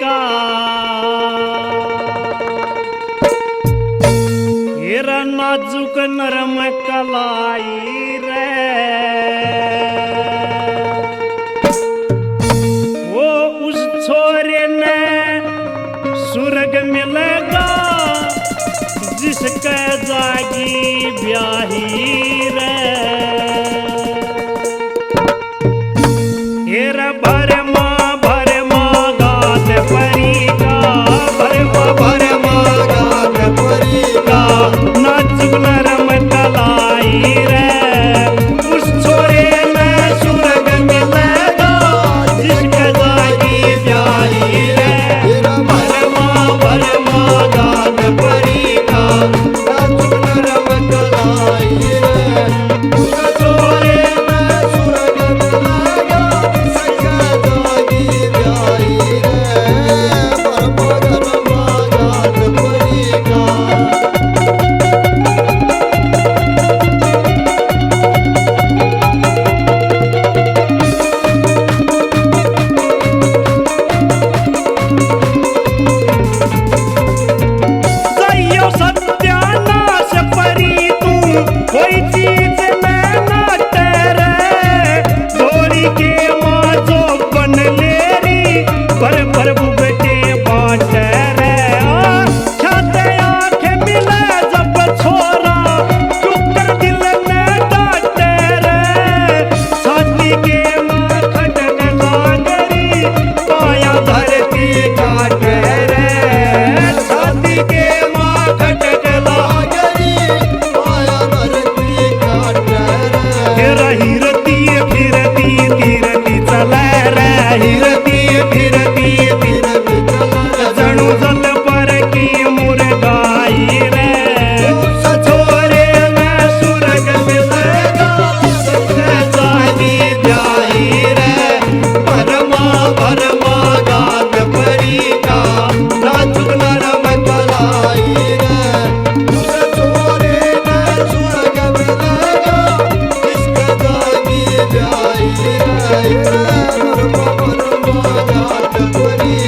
का हेरा नाजुक नरम कलाई रे वो उस छोरे ने स्वर्ग मिलेगा जिसके जागी ब्याही रे हेरा भरे माँ गात परी का भरे माँ गात परी का नाजुक नरम कलाई रे उस छोरे में स्वर्ग मिलेगा जिसके जागी ब्याही रे भरे माँ गात परी का नाजुक नरम कलाई रे उस छोरे में स्वर्ग मिलेगा जिसके जागी ब्याही रे भरे माँ गात परी का कोई चीज में ना तेरे डोरी के माजो बन लेरी पर बुगटे बाँट रे छाते आँखें मिले जब छोरा टुकर दिल में डांटे रे छाती के माँ खटक लागरी पाया धरती काटे रे छाती के माँ खटक लागरी हिरती चला रे हिरती जणू जल पर की मुर्गाई रे छोरे में स्वर्ग मिलेगा जागी ब्याही रे भरमा गात परी का नाजुक नरम कलाई रे छोरे में स्वर्ग मिलेगा जिसके जागी ब्याही रे भरमा गात परी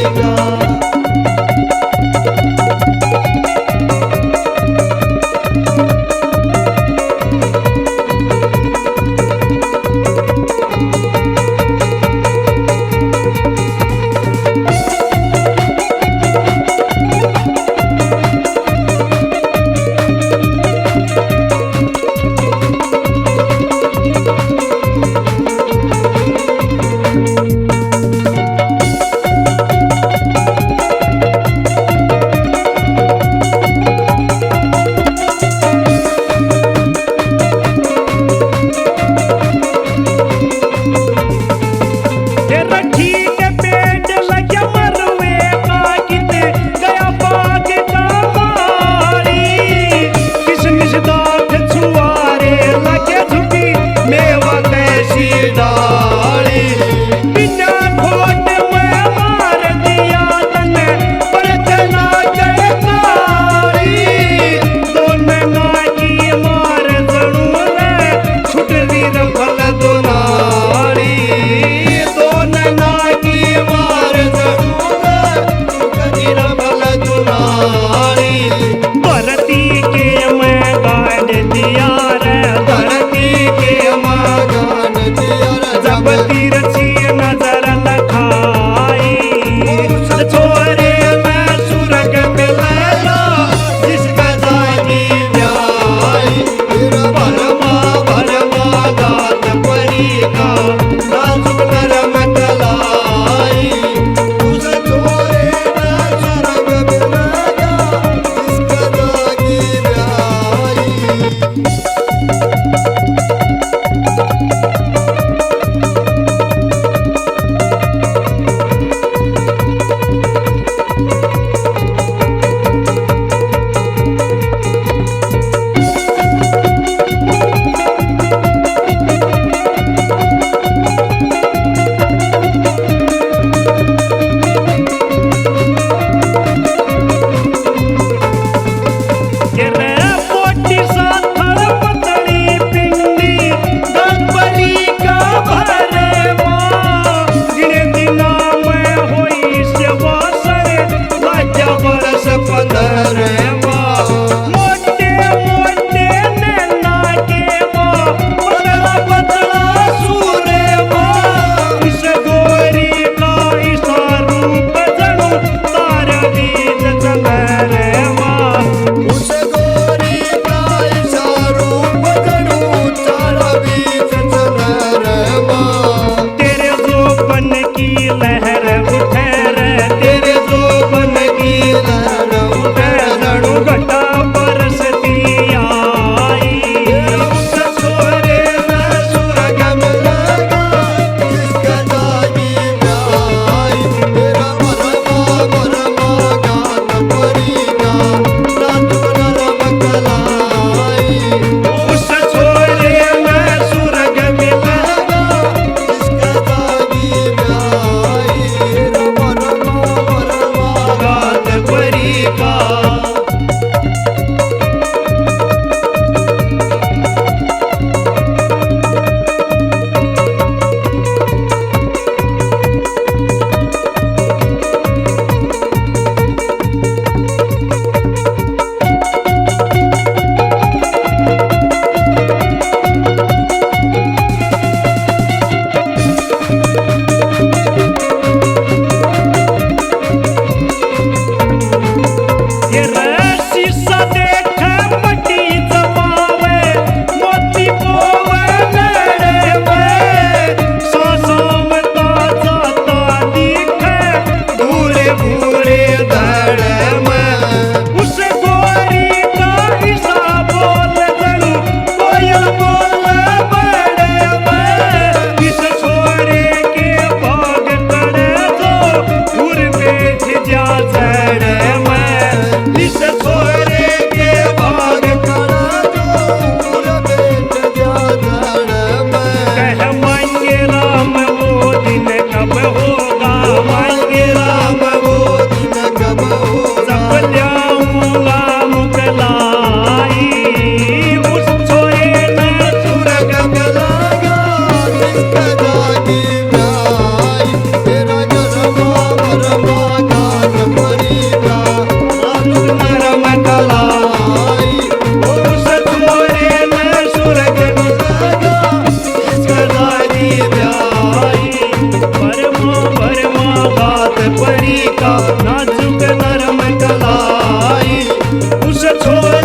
नाजुक नरम कलाई उस छोर